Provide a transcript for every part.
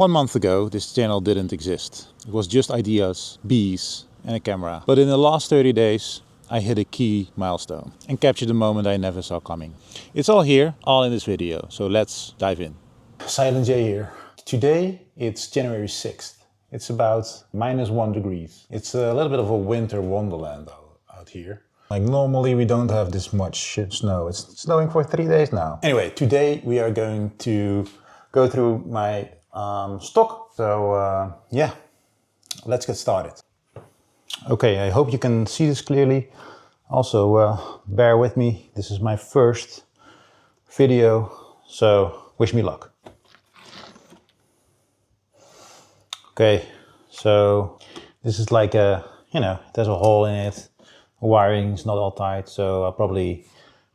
1 month ago, this channel didn't exist. It was just ideas, bees and a camera. But in the last 30 days, I hit a key milestone and captured the moment I never saw coming. It's all here, all in this video, so let's dive in. Silent J here. Today it's January 6th. It's about -1 degrees. It's a little bit of a winter wonderland out here. Like normally we don't have this much snow. It's snowing for 3 days now. Anyway, today we are going to go through my stock. So yeah, let's get started. Okay, I hope you can see this clearly. Also, bear with me. This is my first video, so wish me luck. Okay, so this is like a, there's a hole in it. The wiring is not all tight, so I'll probably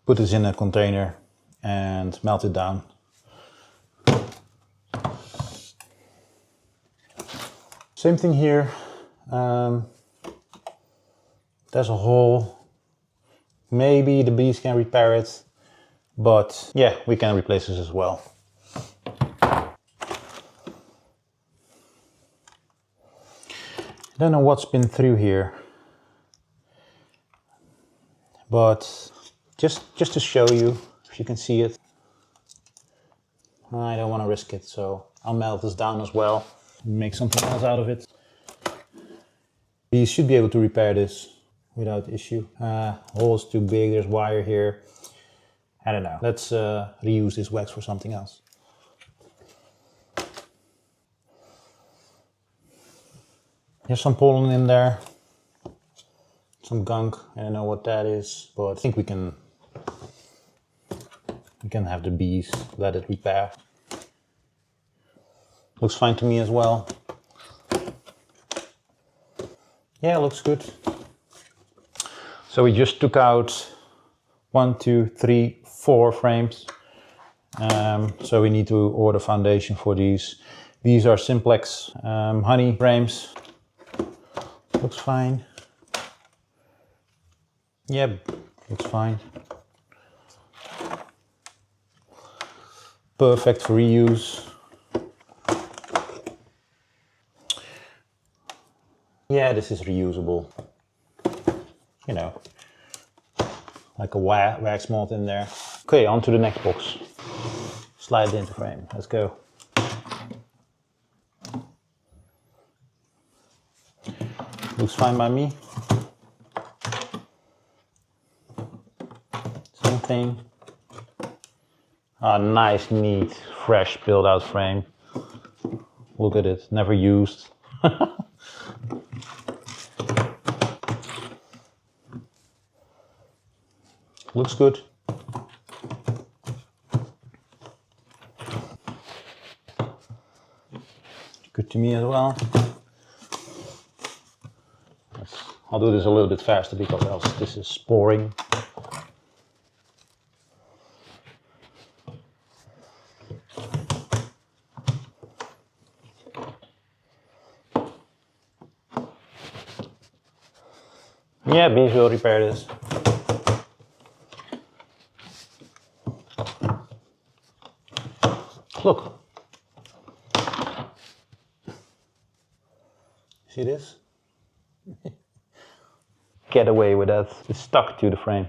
put this in a container and melt it down. Same thing here. There's a hole. Maybe the bees can repair it, but yeah, we can replace this as well. I don't know what's been through here, but just to show you, if you can see it. I don't want to risk it, so I'll melt this down as well. Make something else out of it. Bees should be able to repair this without issue. Hole's too big, there's wire here. I don't know. Let's reuse this wax for something else. There's some pollen in there. Some gunk. I don't know what that is, but I think we can have the bees let it repair. Looks fine to me as well. Yeah, looks good. So we just took out 1, 2, 3, 4 frames. So we need to order foundation for these. These are simplex honey frames. Looks fine. Yeah, looks fine. Perfect for reuse. Yeah, this is reusable. Like a wax mold in there. Okay, on to the next box. Slide it into frame. Let's go. Looks fine by me. Same thing. Ah, nice, neat, fresh build-out frame. Look at it, never used. Looks good. Good to me as well. I'll do this a little bit faster because else this is boring. Yeah, bees will repair this. Look. See this? Get away with that. It's stuck to the frame.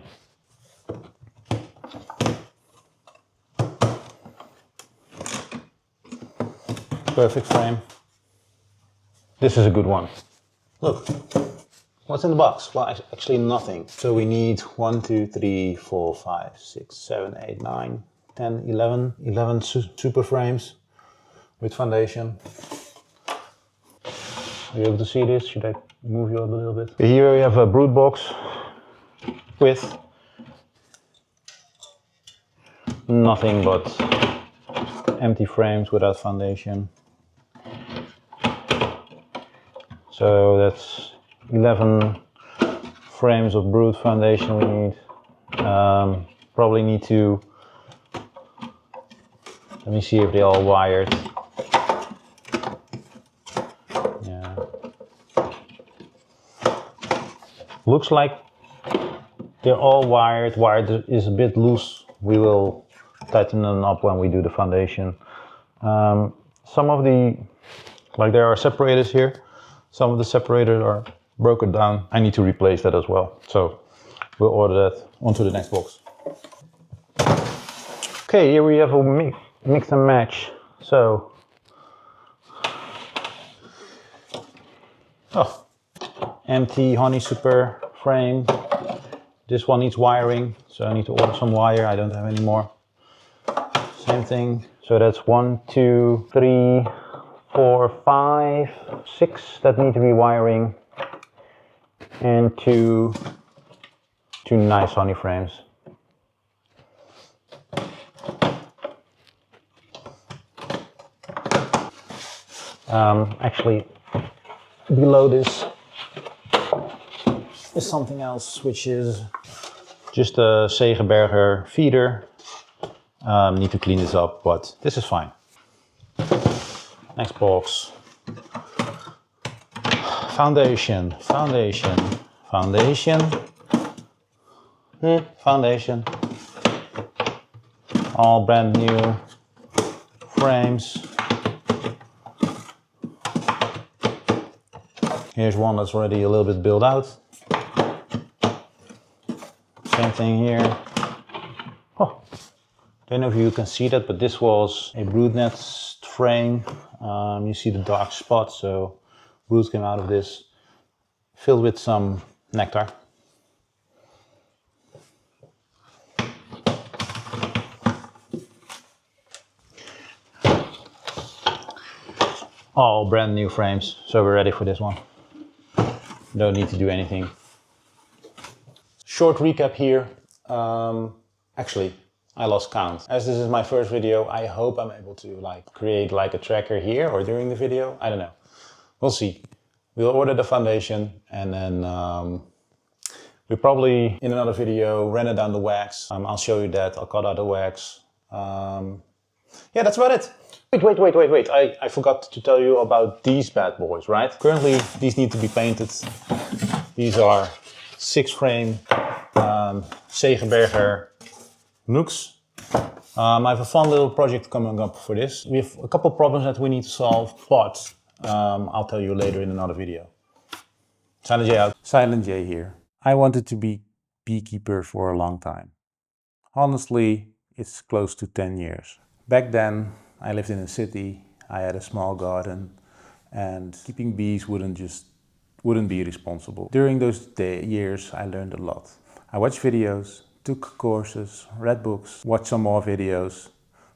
Perfect frame. This is a good one. Look. What's in the box? Well, actually nothing. So we need 1, 2, 3, 4, 5, 6, 7, 8, 9, 10, 11 super frames with foundation. Are you able to see this? Should I move you up a little bit? Here we have a brood box with nothing but empty frames without foundation. So that's 11 frames of brood foundation we need. Probably need to, let me see if they're all wired. Yeah. Looks like they're all wired. Wired is a bit loose. We will tighten them up when we do the foundation. some of the, like there are separators here. Some of the separators are broken down. I need to replace that as well. So we'll order that onto the next box. Okay, here we have a mix and match. So, empty honey super frame. This one needs wiring, so I need to order some wire. I don't have any more. Same thing. So that's 1, 2, 3, 4, 5, 6 that need to be wiring, and two nice honey frames. Actually, below this is something else, which is just a Segeberger feeder. Need to clean this up, but this is fine. Next box. Foundation. All brand new frames. Here's one that's already a little bit built out. Same thing here. Oh, don't know if you can see that, but this was a brood nest frame. You see the dark spots, so broods came out of this, filled with some nectar. All brand new frames, so we're ready for this one. Don't need to do anything. Short recap here. Actually, I lost count. As this is my first video, I hope I'm able to create a tracker here or during the video. I don't know. We'll see. We'll order the foundation and then we probably in another video render down the wax. I'll show you that. I'll cut out the wax. Yeah, that's about it. Wait. I forgot to tell you about these bad boys, right? Currently, these need to be painted. These are 6 frame Segeberger Nooks. I have a fun little project coming up for this. We have a couple problems that we need to solve, but I'll tell you later in another video. Silent J out. Silent J here. I wanted to be beekeeper for a long time. Honestly, it's close to 10 years. Back then, I lived in a city, I had a small garden, and keeping bees wouldn't be responsible. During those years, I learned a lot. I watched videos, took courses, read books, watched some more videos,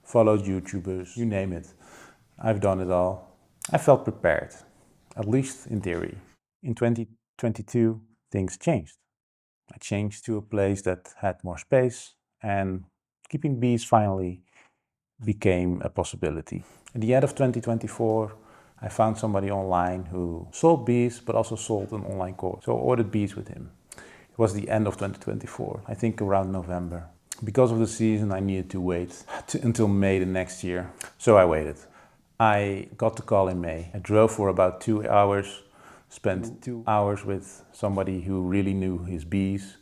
followed YouTubers, you name it. I've done it all. I felt prepared, at least in theory. In 2022, things changed. I changed to a place that had more space, and keeping bees finally became a possibility. At the end of 2024, I found somebody online who sold bees, but also sold an online course. So I ordered bees with him. It was the end of 2024, I think around November. Because of the season, I needed to wait until May the next year. So I waited. I got the call in May. I drove for about 2 hours, spent 2 hours with somebody who really knew his bees.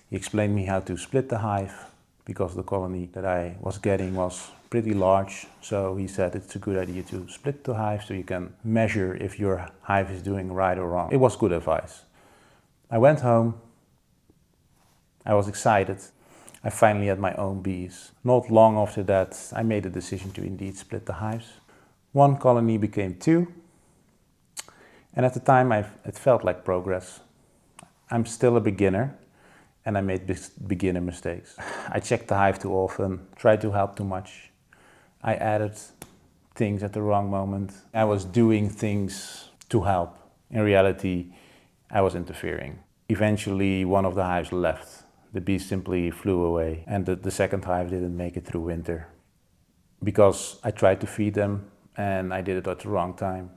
He explained me how to split the hive, because the colony that I was getting was pretty large. So he said it's a good idea to split the hive so you can measure if your hive is doing right or wrong. It was good advice. I went home. I was excited. I finally had my own bees. Not long after that, I made a decision to indeed split the hives. 1 colony became 2. And at the time, it felt like progress. I'm still a beginner. And I made beginner mistakes. I checked the hive too often, tried to help too much. I added things at the wrong moment. I was doing things to help. In reality, I was interfering. Eventually, one of the hives left. The bees simply flew away, and the second hive didn't make it through winter. Because I tried to feed them, and I did it at the wrong time.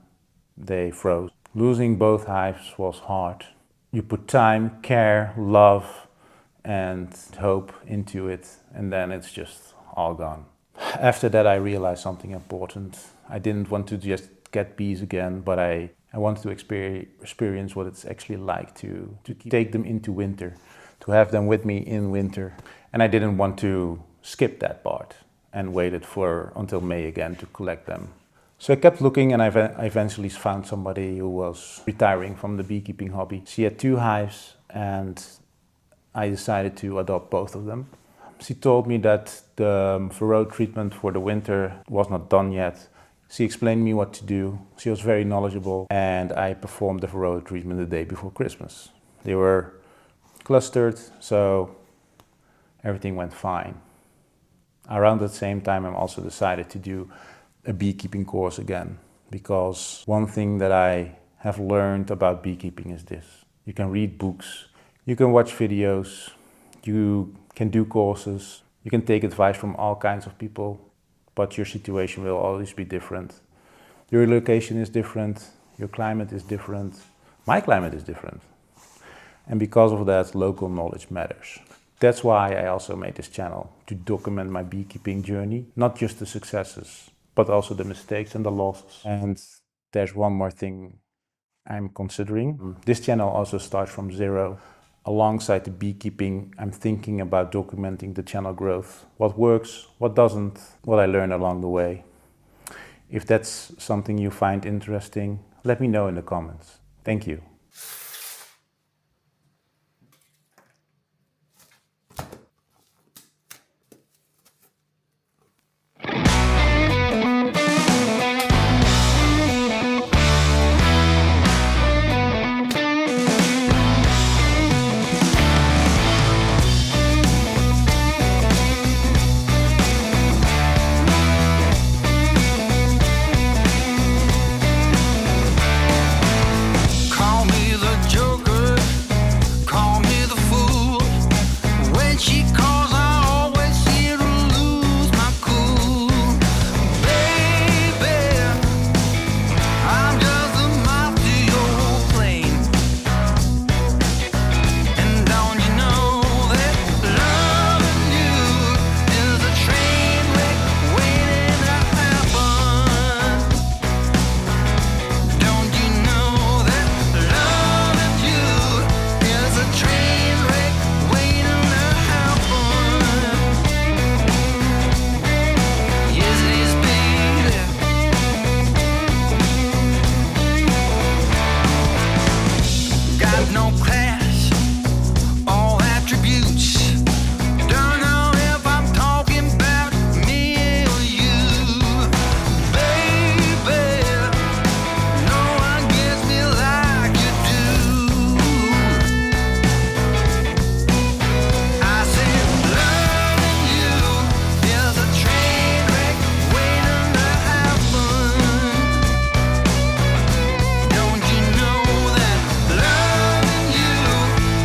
They froze. Losing both hives was hard. You put time, care, love, and hope into it, and then it's just all gone. After that, I realized something important. I didn't want to just get bees again, but I wanted to experience what it's actually like to take them into winter, to have them with me in winter. And I didn't want to skip that part and waited until May again to collect them. So I kept looking, and I eventually found somebody who was retiring from the beekeeping hobby. She had 2 hives, and I decided to adopt both of them. She told me that the varroa treatment for the winter was not done yet. She explained me what to do. She was very knowledgeable, and I performed the varroa treatment the day before Christmas. They were clustered, so everything went fine. Around that same time, I also decided to do a beekeeping course again, because one thing that I have learned about beekeeping is this: you can read books, you can watch videos, you can do courses, you can take advice from all kinds of people, but your situation will always be different. Your location is different, your climate is different, my climate is different. And because of that, local knowledge matters. That's why I also made this channel, to document my beekeeping journey, not just the successes, but also the mistakes and the losses. And there's one more thing I'm considering. This channel also starts from zero. Alongside the beekeeping, I'm thinking about documenting the channel growth. What works, what doesn't, what I learned along the way. If that's something you find interesting, let me know in the comments. Thank you. Call me the Joker, call me the fool. When she calls, I always seem to lose my cool. Baby, I'm just a moth to your plane. And don't you know that loving you is a train wreck waiting to happen? Don't you know that loving you is a train wreck waiting to happen? Yes, it is, baby. Got no class or attributes. Don't know if I'm talking about me or you, baby. No one gets me like you do. I said loving you is a train wreck waiting to happen. Don't you know that loving you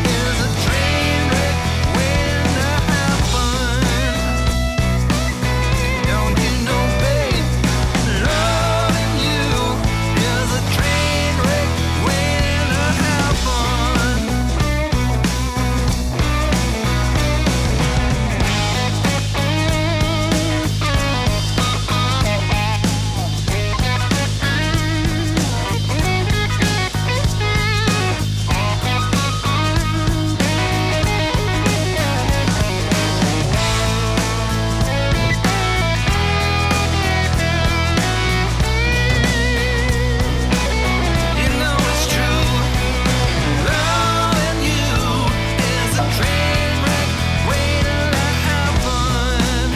is a train wreck waiting to happen? Don't you know, babe, loving you is a train wreck waiting to happen. You know it's true. Loving you is a train wreck waiting to happen.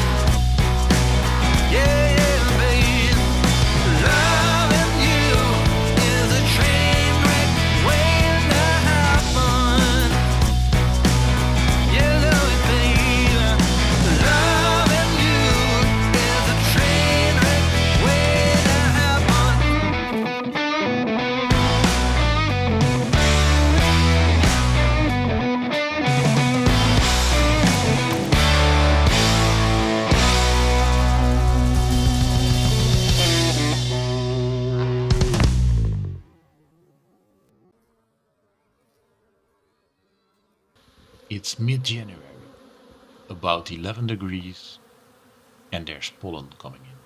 Yeah, yeah, babe. Loving you is a train wreck waiting to happen. You know it, babe. Loving you is a train wreck waiting to happen. It's mid-January, about 11 degrees, and there's pollen coming in.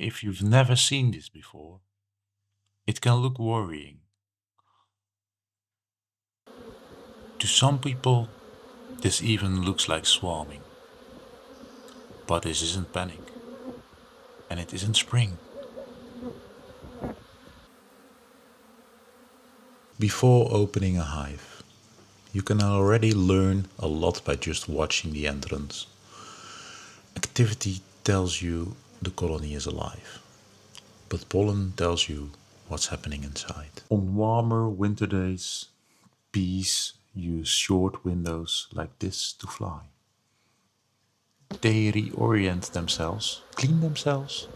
If you've never seen this before, it can look worrying. To some people, this even looks like swarming. But this isn't panic. And it isn't spring. Before opening a hive, you can already learn a lot by just watching the entrance. Activity tells you the colony is alive, but pollen tells you what's happening inside. On warmer winter days, bees use short windows like this to fly. They reorient themselves, clean themselves,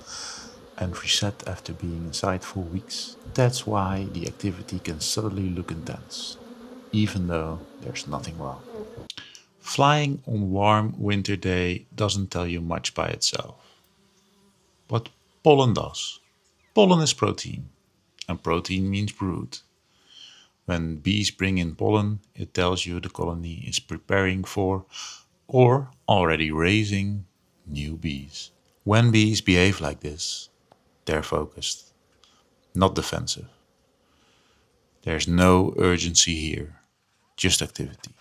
and reset after being inside for weeks. That's why the activity can suddenly look intense, even though there's nothing wrong. Flying on warm winter day doesn't tell you much by itself. But pollen does. Pollen is protein, and protein means brood. When bees bring in pollen, it tells you the colony is preparing for or already raising new bees. When bees behave like this, they're focused, not defensive. There's no urgency here, just activity.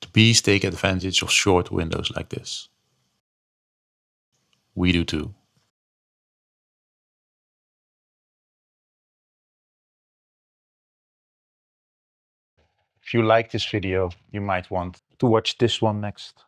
The bees take advantage of short windows like this. We do too. If you like this video, you might want to watch this one next.